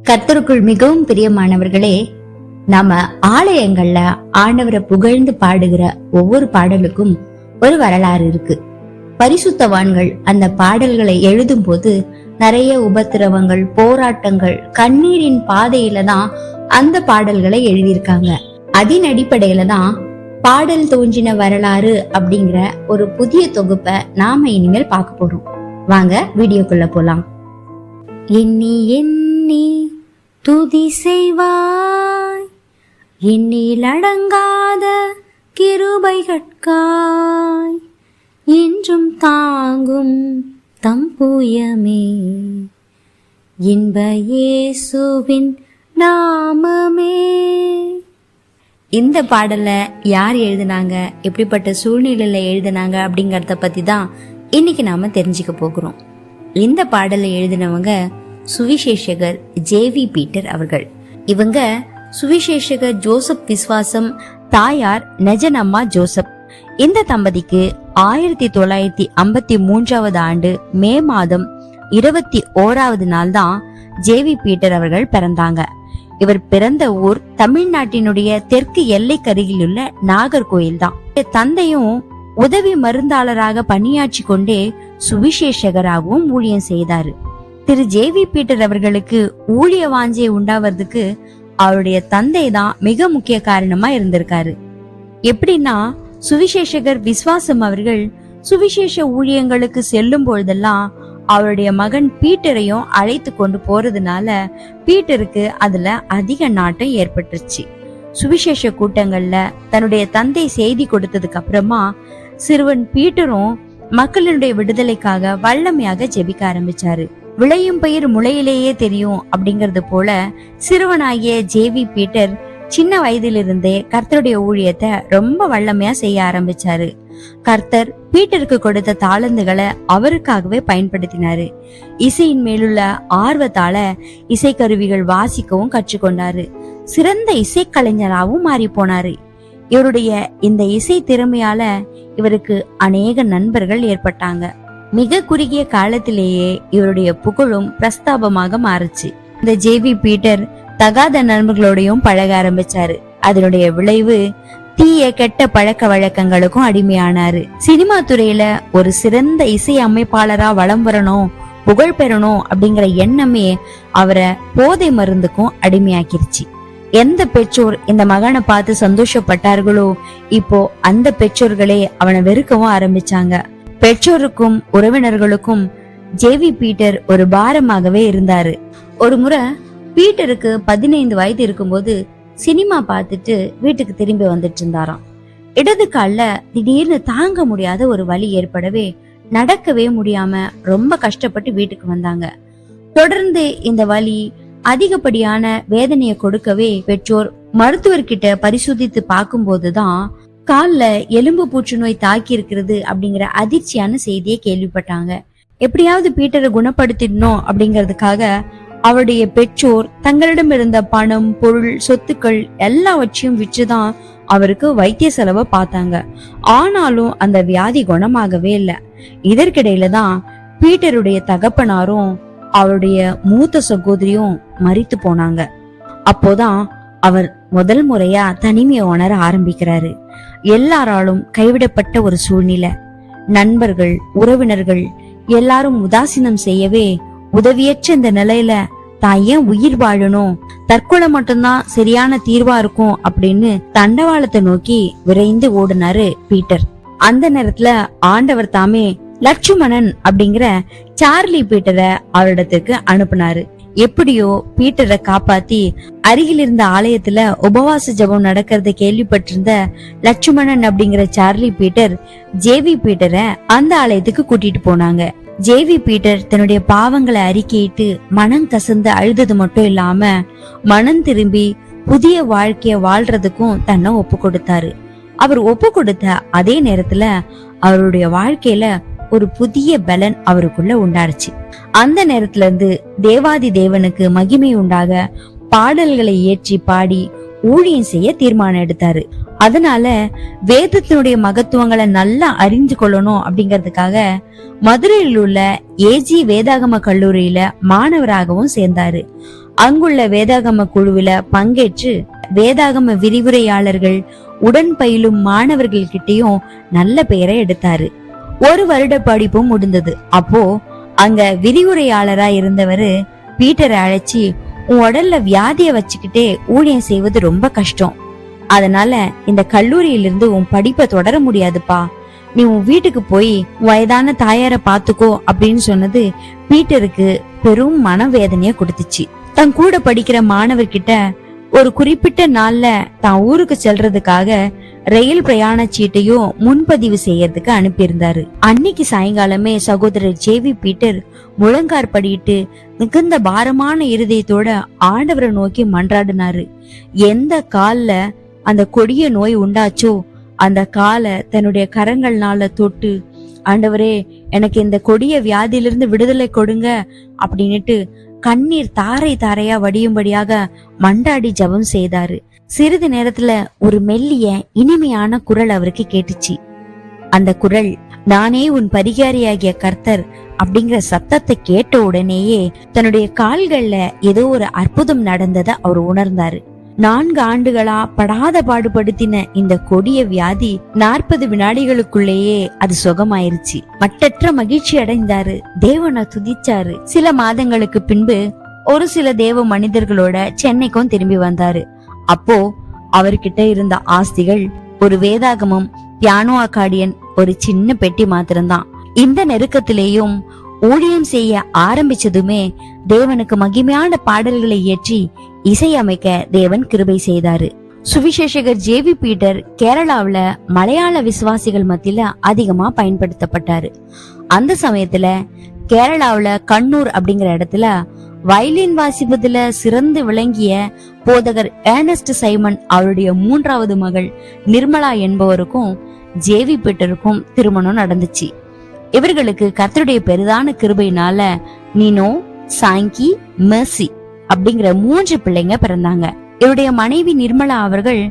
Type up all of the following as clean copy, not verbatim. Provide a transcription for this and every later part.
கர்த்தருக்குள் மிகவும் பிரியமானவர்களே, நாம ஆலயங்கள்ல ஆண்டவரை புகழ்ந்து பாடுகிற ஒவ்வொரு பாடலுக்கும் ஒரு வரலாறு இருக்கு. பரிசுத்தவான்கள் அந்த பாடல்களை எழுதும் போது நிறைய உபத்திரவங்கள், போராட்டங்கள், கண்ணீரின் பாதையில தான் அந்த பாடல்களை எழுதியிருக்காங்க. அதன் அடிப்படையில தான் பாடல் தோன்றின வரலாறு அப்படிங்கிற ஒரு புதிய தொகுப்பை நாம இனிமேல் பார்க்க போறோம். வாங்க வீடியோக்குள்ள போலாம். எண்ணி எண்ணி துதி செய்வாய், எண்ணில் அடங்காத கிருபைகட்காய், என்றும் தாங்கும் தம்புயமே, இன்ப இயேசுவின் நாமமே. இந்த பாடல யார் எழுதினாங்க, எப்படிப்பட்ட சூழ்நிலையில எழுதினாங்க அப்படிங்கறத பத்தி தான் இன்னைக்கு நாம தெரிஞ்சுக்க போகிறோம். இந்த பாடலை எழுதினவங்க சுவிசேஷகர் ஜேவி பீட்டர் அவர்கள். இவங்க சுவிசேஷகர் ஜோசப் விஸ்வாசம், தாயார் நெஜனம்மா ஜோசப். இந்த தம்பதிக்கு 1953 ஆண்டு மே மாதம் 21வது நாள் தான் ஜேவி பீட்டர் அவர்கள் பிறந்தாங்க. இவர் பிறந்த ஊர் தமிழ்நாட்டினுடைய தெற்கு எல்லைக்கருகில் உள்ள நாகர்கோயில் தான். தந்தையும் உதவி மருந்தாளராக பணியாற்றி கொண்டே சுவிசேஷகராகவும் ஊழியம் செய்தாரு. திரு ஜேவி பீட்டர் அவர்களுக்கு ஊழிய வாஞ்சை உண்டாவதுக்கு அவருடைய தந்தை தான் மிக முக்கிய காரணமா இருந்திருக்காரு. எப்படின்னா, சுவிசேஷகர் விஸ்வாசம் அவர்கள் சுவிசேஷ ஊழியங்களுக்கு செல்லும் பொழுதெல்லாம் அவருடைய மகன் பீட்டரையும் அழைத்து கொண்டு போறதுனால பீட்டருக்கு அதுல அதிக நாட்டம் ஏற்பட்டுருச்சு. சுவிசேஷ கூட்டங்கள்ல தன்னுடைய தந்தை செய்தி கொடுத்ததுக்கு அப்புறமா சிறுவன் பீட்டரும் மக்களுடைய விடுதலைக்காக வல்லமையாக ஜெபிக்க ஆரம்பிச்சாரு. விளையும் பயிர் முளையிலேயே தெரியும் அப்படிங்கறது போல சிறுவனாகிய ஜேவி பீட்டர் சின்ன வயதிலிருந்தே கர்த்தருடைய ஊழியத்தை ரொம்ப வல்லமையா செய்ய ஆரம்பிச்சாரு. கர்த்தர் பீட்டருக்கு கொடுத்த தாளந்துகளை அவருக்காகவே பயன்படுத்தினாரு. இசையின் மேலுள்ள ஆர்வத்தால இசைக்கருவிகள் வாசிக்கவும் கற்றுக்கொண்டாரு. சிறந்த இசைக்கலைஞராகவும் மாறி போனாரு. இவருடைய இந்த இசை திறமையால இவருக்கு அநேக நண்பர்கள் ஏற்பட்டாங்க. மிக குறுகிய காலத்திலேயே இவருடைய புகழும் பிரஸ்தாபமாக மாறுச்சு. இந்த ஜேவி பீட்டர் தகாத நண்பர்களோடையும் பழக ஆரம்பிச்சாரு. அதனுடைய விளைவு தீய கெட்ட பழக்க வழக்கங்களுக்கும் அடிமையானாரு. சினிமா துறையில ஒரு சிறந்த இசை அமைப்பாளரா வலம் வரணும், புகழ் பெறணும் அப்படிங்கிற எண்ணமே அவரை போதை மருந்துக்கும் அடிமையாக்கிருச்சு. எந்த பெற்றோர் இந்த மகனை பார்த்து சந்தோஷப்பட்டார்களோ இப்போ அந்த பெற்றோர்களே அவனை வெறுக்கவும் ஆரம்பிச்சாங்க. பெற்றோருக்கும் உறவினர்களுக்கும் ஜேவி பீட்டர் ஒரு பாரமாகவே இருந்தாரு. ஒரு முறை பீட்டருக்கு 15 வயது இருக்கும்போது சினிமா பார்த்துட்டு வீட்டுக்கு திரும்பி வந்துட்டு இருந்தாராம். இடது கால்ல திடீர்னு தாங்க முடியாத ஒரு வலி ஏற்படவே நடக்கவே முடியாம ரொம்ப கஷ்டப்பட்டு வீட்டுக்கு வந்தாங்க. தொடர்ந்து இந்த வலி அதிகப்படியான வேதனையை கொடுக்கவே பெற்றோர் மருத்துவர்கிட்ட பரிசோதித்து பார்க்கும் போதுதான் கால்ல எலும்பு புற்றுநோய் தாக்கி இருக்கிறது அப்படிங்கிற அதிர்ச்சியான செய்தியை கேள்விப்பட்டாங்க. எப்படியாவது பீட்டரை குணப்படுத்திடணும் அப்படிங்கறதுக்காக அவருடைய பெற்றோர் தங்களிடம் இருந்த பணம், பொருள், சொத்துக்கள் எல்லாவற்றையும் விற்றுதான் அவருக்கு வைத்திய செலவை பார்த்தாங்க. ஆனாலும் அந்த வியாதி குணமாகவே இல்லை. இதற்கிடையில தான் பீட்டருடைய தகப்பனாரும் அவருடைய மூத்த சகோதரியும் மரித்து போனாங்க. அப்போதான் அவர் முதல் முறையா தனிமையை உணர ஆரம்பிக்கிறாரு. எல்லாராலும் கைவிடப்பட்ட ஒரு சூழ்நிலை. நண்பர்கள், உறவினர்கள் எல்லாரும் உதாசீனம் செய்யவே உதவியற்ற இந்த நிலையில தான் ஏன் உயிர் வாழணும், தற்கொலை மட்டும்தான் சரியான தீர்வா இருக்கும் அப்படின்னு தண்டவாளத்தை நோக்கி விரைந்து ஓடினாரு பீட்டர். அந்த நேரத்துல ஆண்டவர் தாமே லட்சுமணன் அப்படிங்கிற சார்லி பீட்டரை அவரிடத்துக்கு அனுப்புனாரு. எப்படியோ பீட்டரை காப்பாத்தி அருகில் இருந்த ஆலயத்துல உபவாச ஜபம் நடக்கிறத கேள்விப்பட்டிருந்த லட்சுமணன் அப்படிங்கிற சார்லி பீட்டர் ஜேவி பீட்டரை அந்த ஆலயத்துக்கு கூட்டிட்டு போனாங்க. ஜேவி பீட்டர் தன்னுடைய பாவங்களை அறிக்கையிட்டு மனம் கசந்து அழுதது மட்டும் இல்லாம மனம் திரும்பி புதிய வாழ்க்கைய வாழ்றதுக்கும் தன்னை ஒப்பு கொடுத்தாரு. அவர் ஒப்பு கொடுத்த அதே நேரத்துல அவருடைய வாழ்க்கையில ஒரு புதிய பலன் அவருக்குள்ள உண்டாருச்சு. அந்த நேரத்துல இருந்து தேவாதி தேவனுக்கு மகிமை உண்டாக பாடல்களை ஏற்றி பாடி ஊழியம் செய்ய தீர்மானம் எடுத்தாரு. அதனால வேதத்தினுடைய மகத்துவங்களை நல்லா அறிந்து கொள்ளணும் அப்படிங்கறதுக்காக மதுரையில் உள்ள ஏஜி வேதாகம கல்லூரியில மாணவராகவும் சேர்ந்தாரு. அங்குள்ள வேதாகம குழுவில பங்கேற்று வேதாகம விரிவுரையாளர்கள் உடன் பயிலும் மாணவர்கள் கிட்டயும் நல்ல பெயரை எடுத்தாரு. 1 வருட படிப்பும் முடிந்தது. அப்போ அங்க விரிவுரையாளரா இருந்தவரு பீட்டரை அழைச்சி, உன் உடல்ல வியாதிய வச்சுக்கிட்டே ஊழியம் செய்வது ரொம்ப கஷ்டம், அதனால இந்த கல்லூரியிலிருந்து உன் படிப்பை தொடர முடியாதுப்பா, நீ உன் வீட்டுக்கு போய் வயதான தாயார பாத்துக்கோ அப்படின்னு சொன்னது பீட்டருக்கு பெரும் மனவேதனைய கொடுத்துச்சு. தன் கூட படிக்கிற மாணவர்கிட்ட ஒரு குறிப்பிட்ட நாள்ல தான் ஊருக்கு செல்றதுக்காக ரயில் பிரயாண சீட்டையும் முன்பதிவு செய்யறதுக்கு அனுப்பியிருந்தாரு. அன்னைக்கு சாயங்காலமே சகோதரர் ஜேவி பீட்டர் முழங்கார் படிட்டு மிகுந்த பாரமான இருதயத்தோட ஆண்டவரை நோக்கி மன்றாடினாரு. எந்த கால்ல அந்த கொடிய நோய் உண்டாச்சோ அந்த காலை தன்னுடைய கரங்கள்னால தொட்டு, ஆண்டவரே எனக்கு இந்த கொடிய வியாதியிலிருந்து விடுதலை கொடுங்க அப்படின்னுட்டு கண்ணீர் தாரை தாரையா வடியும்படியாக மண்டாடி ஜபம் செய்தாரு. சிறிது நேரத்துல ஒரு மெல்லிய இனிமையான குரல் அவருக்கு கேட்டுச்சு. அந்த குரல், நானே உன் பரிகாரியாகிய கர்த்தர் அப்படிங்கிற சத்தத்தை கேட்ட உடனேயே தன்னுடைய கால்கள்ல ஏதோ ஒரு அற்புதம் நடந்ததை அவர் உணர்ந்தாரு. 4 ஆண்டுகளா படாத பாடுபடுத்தின இந்த கொடிய வியாதி 40 வினாடிகளுக்குள்ளேயே அது சுகமாயிருச்சு. மட்டற்ற மகிழ்ச்சி அடைந்தாரு, தேவனை துதிச்சாரு. சில மாதங்களுக்கு பின்பு ஒரு சில தேவ மனிதர்களோட சென்னைக்கும் திரும்பி வந்தாரு. அப்போ அவர்கிட்ட இருந்த ஆஸ்திகள் ஒரு வேதாகமம், பியானோ அக்கார்டியன், ஒரு சின்ன பெட்டி மாத்திரம்தான். இந்த நெருக்கத்திலேயும் ஊழியம் செய்ய ஆரம்பிச்சதுமே தேவனுக்கு மகிமையான பாடல்களை இயற்றி இசையமைக்க தேவன் கிருபை செய்தாரு. சுவிசேஷகர் ஜேவி பீட்டர் கேரளாவுல மலையாள விசுவாசிகள் மத்தியில அதிகமா பயன்படுத்தப்பட்டாரு. அந்த சமயத்துல கேரளாவுல கண்ணூர் அப்படிங்கிற இடத்துல வயலின் வாசிப்பதுல சிறந்து விளங்கிய போதகர் ஏர்னஸ்ட் சைமன் அவருடைய 3வது மகள் நிர்மலா என்பவருக்கும் ஜேவி பீட்டருக்கும் திருமணம் நடந்துச்சு. இவர்களுக்கு கர்த்தருடைய பெரிதான கிருபையினால நீனோ, சாங்கி, மெர்சி அப்படிங்கிற 3 பிள்ளைங்க பிறந்தாங்க. இவருடைய மனைவி நிர்மலா அவர்கள்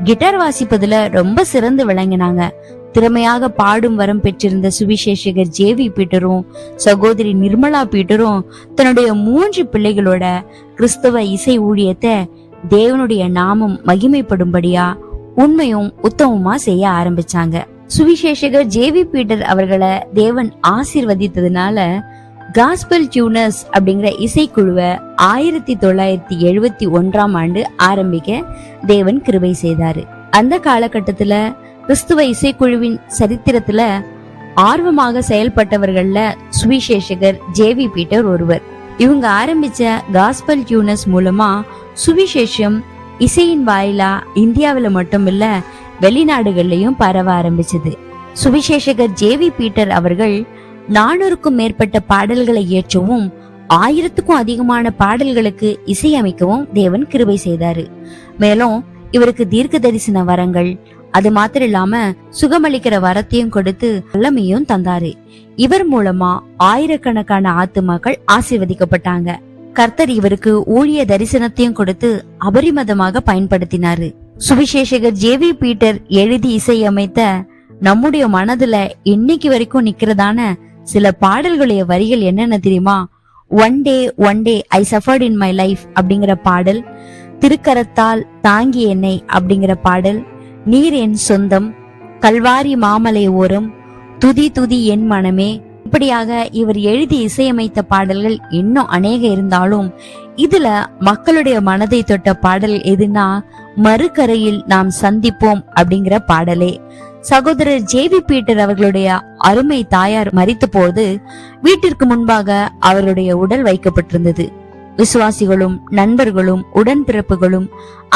கிட்டார் வாசிப்பதுல ரொம்ப சிறந்து விளங்கினாங்க. திறமையாக பாடும் வரம் பெற்றிருந்த சுவிசேஷகர் ஜேவி பீட்டரும் சகோதரி நிர்மலா பீட்டரும் தன்னுடைய 3 பிள்ளைகளோட கிறிஸ்தவ இசை ஊழியத்தை தேவனுடைய நாமம் மகிமைப்படும்படியா உண்மையும் உத்தமமா செய்ய ஆரம்பிச்சாங்க. சுவிசேஷகர் ஜேவி பீட்டர் அவர்களை தேவன் ஆசீர்வதித்ததுனால காஸ்பல் டியூனர்ஸ் அப்படிங்கிற இசைக்குழுவை 1971ஆம் ஆண்டு ஆரம்பிக்க தேவன் கிருபை செய்தாரு. அந்த காலகட்டத்துல கிறிஸ்துவ இசைக்குழுவின் சரித்திரத்துல ஆர்வமாக செயல்பட்டவர்கள்ல சுவிசேஷகர் ஜேவி பீட்டர் ஒருவர். இவங்க ஆரம்பிச்ச காஸ்பல் டியூனர்ஸ் மூலமா சுவிசேஷம் இசையின் வாயிலா இந்தியாவில மட்டும் இல்ல வெளிநாடுகள்லயும் பரவ ஆரம்பிச்சது. சுவிசேஷகர் ஜேவி பீட்டர் அவர்கள் 400க்கும் மேற்பட்ட பாடல்களை இயற்றவும் 1000க்கும் அதிகமான பாடல்களுக்கு இசையமைக்கவும் தேவன் கிருபை செய்தாரு. மேலும் இவருக்கு தீர்க்க தரிசன வரங்கள், அது மாத்திரம் இல்லாம சுகமளிக்கிற வரத்தையும் கொடுத்து வல்லமையும் தந்தாரு. இவர் மூலமா ஆயிரக்கணக்கான ஆத்துமாக்கள் ஆசீர்வதிக்கப்பட்டாங்க. கர்த்தர் இவருக்கு ஊழிய தரிசனத்தையும் கொடுத்து அபரிமிதமாக பயன்படுத்தினாரு. சுவிசேஷகர் ஜேவி பீட்டர் எழுதி இசையமைத்த நம்முடைய மனதுல இன்னைக்கு வரைக்கும் நிக்கிறதான சில பாடல்களுடைய வரிகள் என்னென்ன தெரியுமா? One day I suffered in my life அப்படிங்கிற பாடல், திருக்கரத்தால் தாங்கி என்னை அப்படிங்கிற பாடல், நீர் என் சொந்தம், கல்வாரி மாமலை ஓரம், துதி துதி என் மனமே. இப்படியாக இவர் எழுதி இசையமைத்த பாடல்கள் இன்னும் அநேக இருந்தாலும் இதுல மக்களுடைய மனதை தொட்ட பாடல் எதுனா மறுகரையில் நாம் சந்திப்போம் அப்படிங்கிற பாடலே. சகோதரர் ஜேவி பீட்டர் அவர்களுடைய அருமை தாயார் மரித்த போது வீட்டிற்கு முன்பாக அவருடைய உடல் வைக்கப்பட்டிருந்தது. விசுவாசிகளும் நண்பர்களும் உடன்பிறப்புகளும்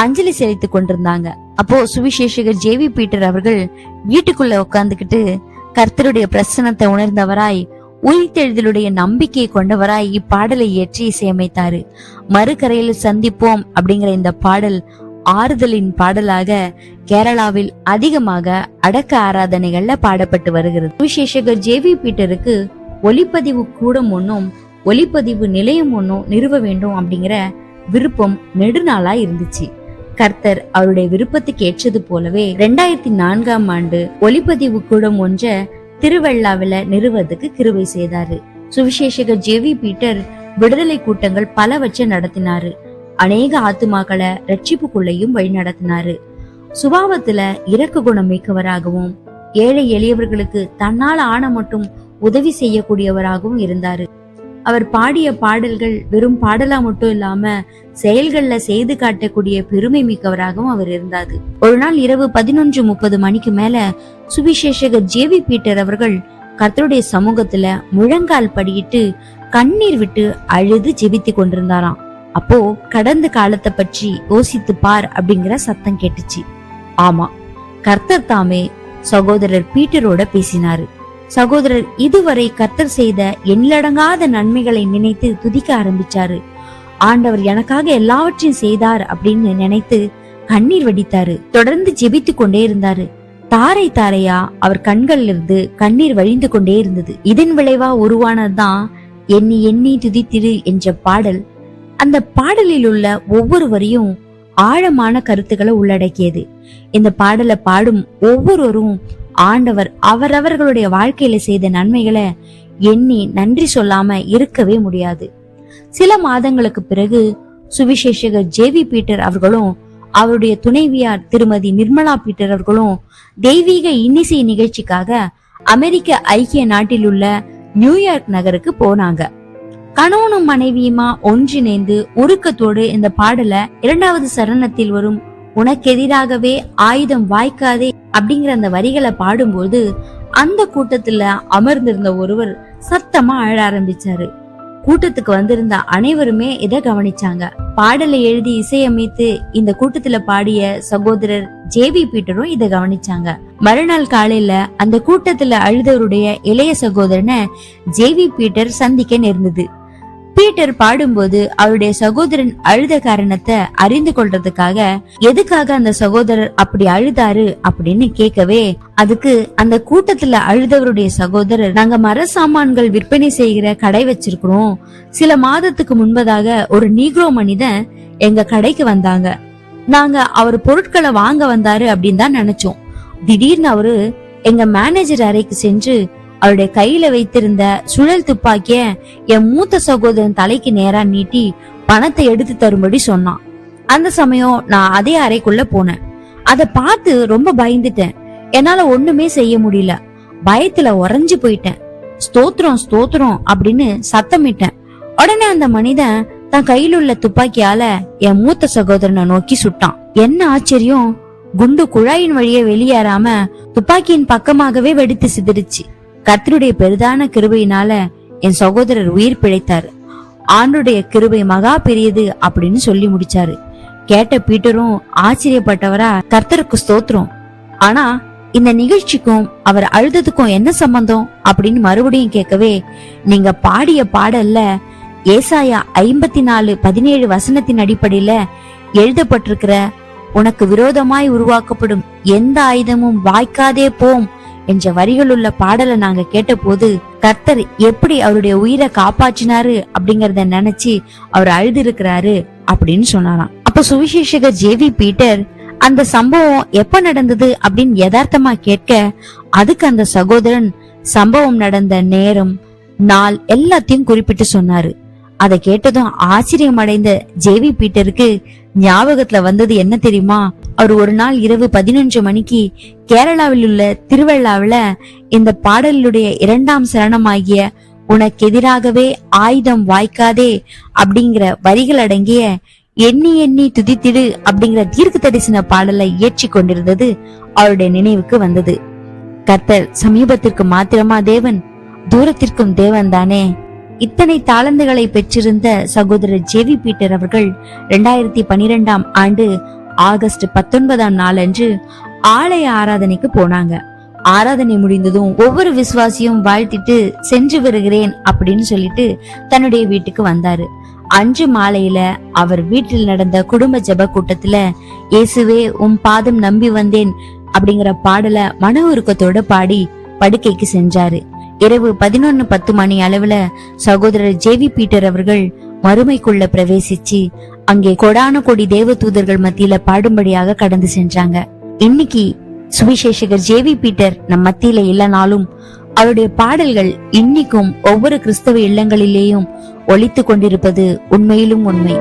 அஞ்சலி செலுத்திக் கொண்டிருந்தாங்க. அப்போ சுவிசேஷகர் ஜேவி பீட்டர் அவர்கள் வீட்டுக்குள்ள உட்கார்ந்துகிட்டு கர்த்தருடைய பிரசன்னத்தை உணர்ந்தவராய், உயிர்த்தெழுதலுடைய நம்பிக்கை கொண்டவராய் இப்பாடலை இயற்றி இசையமைத்தாரு. மறுகரையில் சந்திப்போம் அப்படிங்கிற இந்த பாடல் ஆறுதலின் பாடலாக கேரளாவில் அதிகமாக அடக்க ஆராதனைகள்ல பாடப்பட்டு வருகிறது. சுவிசேஷகர் ஜேவி பீட்டருக்கு ஒலிப்பதிவு கூடம் ஒன்னும் ஒலிப்பதிவு நிலையம் ஒன்னும் நிறுவ வேண்டும் அப்படிங்கிற விருப்பம் நெடுநாளா இருந்துச்சு. கர்த்தர் அவருடைய விருப்பத்துக்கு ஏற்றது போலவே 2004ஆம் ஆண்டு ஒலிப்பதிவு கூடம் ஒன்றை திருவெள்ளாவில நிறுவதுக்கு கிருபை செய்தாரு. சுவிசேஷகர் ஜேவி பீட்டர் விடுதலை கூட்டங்கள் பலவற்றை நடத்தினாரு. அநேக ஆத்துமாக்களை ரட்சிப்புக்குள்ளையும் வழிநடத்தினாரு. சுபாவத்துல இரக்க குணம் மிக்கவராகவும் ஏழை எளியவர்களுக்கு தன்னால் ஆன மட்டும் உதவி செய்யக்கூடியவராகவும் இருந்தாரு. அவர் பாடிய பாடல்கள் வெறும் பாடலா மட்டும் இல்லாம செயல்கள்ல செய்து காட்டக்கூடிய பெருமை மிக்கவராகவும் அவர் இருந்தாரு. ஒரு நாள் இரவு 11:30 மணிக்கு மேல சுவிசேஷகர் ஜேவி பீட்டர் அவர்கள் கர்த்தருடைய சமூகத்துல முழங்கால் படியிட்டு கண்ணீர் விட்டு அழுது ஜெபித்து கொண்டிருந்தாராம். அப்போ கடந்த காலத்தை பற்றி யோசித்து பார் அப்படிங்கிற சத்தம் கேட்டுச்சு. ஆமா, கர்த்தர் தாமே சகோதரர் பீட்டரோட பேசினாரு. சகோதரர் இதுவரை கர்த்தர் செய்த எண்ணடங்காத நன்மைகளை நினைத்து துதிக்க ஆரம்பிச்சாரு. ஆண்டவர் எனக்காக எல்லாவற்றையும் செய்தார் அப்படின்னு நினைத்து கண்ணீர் வடித்தாரு. தொடர்ந்து ஜெபித்து கொண்டே இருந்தாரு. தாரை தாரையா அவர் கண்கள்ல இருந்து கண்ணீர் வழிந்து கொண்டே இருந்தது. இதன் விளைவா உருவானதுதான் எண்ணி எண்ணி துதித்திரு என்ற பாடல். அந்த பாடலில் உள்ள ஒவ்வொரு வரியும் ஆழமான கருத்துக்களை உள்ளடக்கியது. இந்த பாடலை பாடும் ஒவ்வொருவரும் ஆண்டவர் அவரவர்களுடைய வாழ்க்கையில செய்த நன்மைகளை எண்ணி நன்றி சொல்லாம இருக்கவே முடியாது. சில மாதங்களுக்கு பிறகு சுவிசேஷகர் ஜேவி பீட்டர் அவர்களும் அவருடைய துணைவியார் திருமதி நிர்மலா பீட்டர் அவர்களும் தெய்வீக இன்னிசை நிகழ்ச்சிக்காக அமெரிக்க ஐக்கிய நாட்டில் உள்ள நியூயார்க் நகருக்கு போனாங்க. கணவனும் மனைவியுமா ஒன்றிணைந்து உருக்கத்தோடு இந்த பாடல 2வது சரணத்தில் வரும் உனக்கெதிராகவே ஆயுதம் வாய்க்காதே அப்படிங்கிற அந்த வரிகளை பாடும்போது அந்த கூட்டத்துல அமர்ந்திருந்த ஒருவர் சத்தமா அழ ஆரம்பிச்சாரு. கூட்டத்துக்கு வந்திருந்த அனைவருமே இதை கவனிச்சாங்க. பாடலை எழுதி இசையமைத்து இந்த கூட்டத்துல பாடிய சகோதரர் ஜேவி பீட்டரும் இதை கவனிச்சாங்க. மறுநாள் காலையில அந்த கூட்டத்துல அழுதவருடைய இளைய சகோதரனை ஜேவி பீட்டர் சந்திக்க நேர்ந்தது. பீட்டர் பாடும்போது அவருடைய சகோதரன் அழுத காரணத்தை அறிந்து கொள்றதுக்காக எதுக்காக அந்த சகோதரர் அப்படி அழுதாரு அப்படின்னு கேட்கவே, அதுக்கு அந்த கூட்டத்துல அழுதவருடைய சகோதரர், நாங்க மர சாமான்கள் விற்பனை செய்கிற கடை வச்சிருக்கிறோம். சில மாதத்துக்கு முன்பதாக ஒரு நீக்ரோ மனிதன் எங்க கடைக்கு வந்தாங்க. நாங்க அவர் பொருட்களை வாங்க வந்தாரு அப்படின்னு தான் நினைச்சோம். திடீர்னு அவரு எங்க மேனேஜர் அறைக்கு சென்று அவருடைய கையில வைத்திருந்த சுழல் துப்பாக்கிய என் மூத்த சகோதரன் தலைக்கு நேரா நீட்டி பணத்தை எடுத்து தரும்படி சொன்னான். அந்த சமயம் நான் அதே அறைக்குள்ள போனேன். அத பார்த்து ரொம்ப பயந்துட்டேன். என்னால ஒண்ணுமே செய்ய முடியல. பயத்துல உறைஞ்சு போயிட்டேன். ஸ்தோத்திரம் ஸ்தோத்திரம் அப்படின்னு சத்தமிட்டேன். உடனே அந்த மனிதன் தன் கையில் உள்ள துப்பாக்கியால என் மூத்த சகோதரனை நோக்கி சுட்டான். என்ன ஆச்சரியம், குண்டு குழாயின் வழியே வெளியேறாம துப்பாக்கியின் பக்கமாகவே வெடித்து சிதறிச்சு. கர்த்தருடைய பெரிதான கிருபையினால என் சகோதரர் உயிர் பிழைத்தாரு. ஆண்டுடைய கிருபை மகா பெரியது அப்படின்னு சொல்லி முடிச்சாரு. கேட்ட பீட்டரும் ஆச்சரியப்பட்டவரா, கர்த்தருக்கு ஸ்தோத்திரம், ஆனா இந்த நிகழ்ச்சிக்கும் அவர் அழுததுக்கும் என்ன சம்பந்தம் அப்படின்னு மறுபடியும் கேட்கவே, நீங்க பாடிய பாடல்ல ஏசாயா 54:17 வசனத்தின் அடிப்படையில எழுதப்பட்டிருக்கிற உனக்கு விரோதமாய் உருவாக்கப்படும் எந்த ஆயுதமும் வாய்க்காதே போம் என்ற வரிகள் உள்ள பாடலை நாங்க கேட்ட போது கர்த்தர் எப்படி அவருடைய உயிரை காப்பாற்றினாரு அப்படிங்கறத நினைச்சு அவர் அழுது இருக்கிறாரு அப்படின்னு சொன்னாராம். அப்ப சுவிசேஷகர் ஜேவி பீட்டர் அந்த சம்பவம் எப்ப நடந்தது அப்படின்னு யதார்த்தமா கேட்க, அதுக்கு அந்த சகோதரன் சம்பவம் நடந்த நேரம் நாள் எல்லாத்தையும் குறிப்பிட்டு சொன்னாரு. அதை கேட்டதும் ஆச்சரியம் அடைந்த ஜேவி பீட்டருக்கு ஞாபகத்துல வந்தது என்ன தெரியுமா? அவர் ஒரு நாள் இரவு 11 மணிக்கு கேரளாவில் உள்ள திருவள்ளாவில இந்த பாடலுடைய 2ஆம் சரணமாகிய உனக்கு எதிராகவே ஆயுதம் வாய்க்காதே அப்படிங்கிற வரிகள் அடங்கிய எண்ணி எண்ணி துதித்திடு அப்படிங்கிற தீர்க்க தரிசன பாடலை இயற்றி கொண்டிருந்தது அவருடைய நினைவுக்கு வந்தது. கர்த்தர் சமீபத்திற்கு மாத்திரமா தேவன், தூரத்திற்கும் தேவன் தானே. இத்தனை தாளந்துகளை பெற்றிருந்த சகோதரர் ஜேவி பீட்டர் அவர்கள் 2012ஆம் ஆண்டு ஆகஸ்ட் 19ஆம் நாளன்று ஆலய ஆராதனைக்கு போனாங்க. ஆராதனை முடிந்ததும் ஒவ்வொரு விசுவாசியும் வாழ்த்திட்டு சென்று வருகிறேன் அப்படின்னு சொல்லிட்டு தன்னுடைய வீட்டுக்கு வந்தாரு. அன்று மாலையில அவர் வீட்டில் நடந்த குடும்ப ஜெப கூட்டத்துல இயேசுவே உம் பாதம் நம்பி வந்தேன் அப்படிங்கிற பாடலை மன உருக்கத்தோட பாடி படுக்கைக்கு சென்றாரு. இரவு 11:10 மணி அளவுல சகோதரர் ஜேவி பீட்டர் அவர்கள் மறுமைக்குள்ள பிரவேசிச்சு அங்கே கொடான கொடி தேவ தூதர்கள் மத்தியில பாடும்படியாக கடந்து சென்றாங்க. இன்னைக்கு சுவிசேஷகர் ஜேவி பீட்டர் நம் மத்தியில இல்லைனாலும் அவருடைய பாடல்கள் இன்னைக்கும் ஒவ்வொரு கிறிஸ்தவ இல்லங்களிலேயும் ஒலித்து கொண்டிருப்பது உண்மையிலும் உண்மை.